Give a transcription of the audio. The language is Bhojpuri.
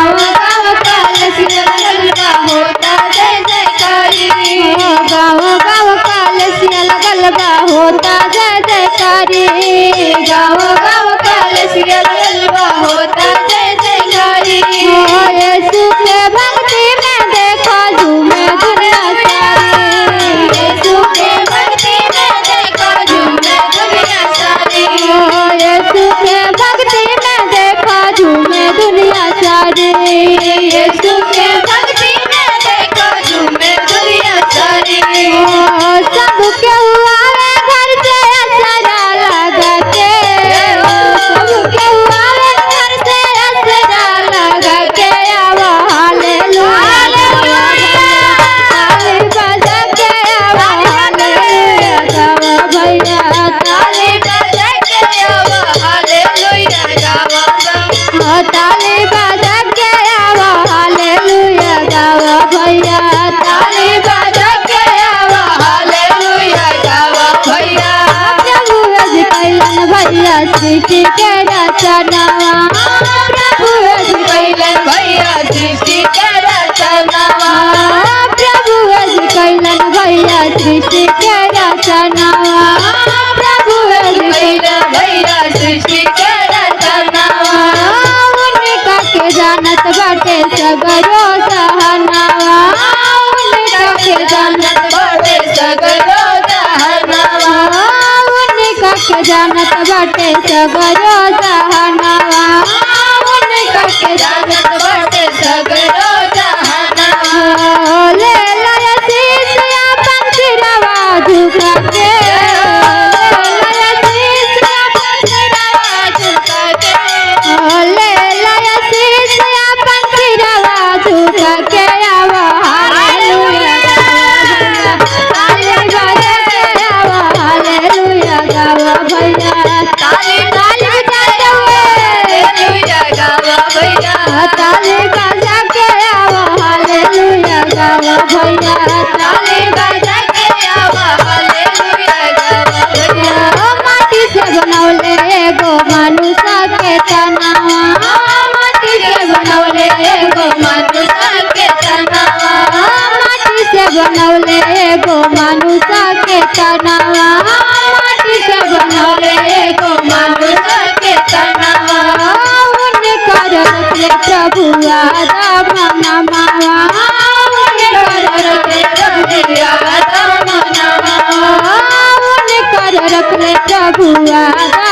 गाँव गाँव कलसिया लगल बा होता जय जयकारी। गाँव गाँव कलसिया लगल बा होता जय जयकारी। गाँव गाँव कलसिया लगल बा होता जय जयकारी। यीशु के भक्ति में देखो झूमे दुनिया सारी। यीशु के भक्ति में देखो झूमे दुनिया सारी। यीशु के भक्ति में देखो झूमे दुनिया सारी। यीशु के भक्ति में देखो झूमे दुनिया सारी। सब के हुआ घर से असरा लगा के। सब के हुआ घर से असरा लगा के आवा हालेलुया। ताली बजा के आवा हालेलुया गावा भैया। ताली बजा के आवा हालेलुया गावा। ताली बजा के आवा हालेलुया गावा भैया। ताली बजा के आवा हालेलुया गावा भैया। प्रभु अज कैलन भैया सृष्टि के रचनावा। प्रभु अज कैलन भैया सृष्टि के रचनावा। प्रभु अज कैलन भैया सृष्टि के रचनावा। प्रभु अज कैलन भैया सृष्टि के रचनावा। उनका के जानत बाटे सगरो जहानावा। उनका के जानत बाटे सगरो जहानावा। उनका के जानत बाटे सगरो जहानावा। उनका के जानत बाटे सगरो जहानावा। ले लाया शीश अपन सिरवा झुका के। ले लाया शीश अपन सिरवा झुका के। ले लाया शीश अपन सिरवा झुका के आवा हालेलुया गावा। ताली बजा के आवा हालेलुया गावा भैया। ताली ताली बजा हालेलुया गावा भैया। ताली बजा के आवा हालेलुया गावा भैया। ताली बजा के आवा हालेलुया गावा भैया। माटी से बनौले एगो मनुष्य के तनावा। माटी से बनौले एगो मनुष्य के तनावा। माटी से बनौले एगो मनुष्य के तनावा। माटी से बनौले एगो मनुष्य के तनावा। उनकर रखले प्रभु आदम नमावा। उनकर रखले प्रभु आदम नमावा। उनकर रखले प्रभु आदम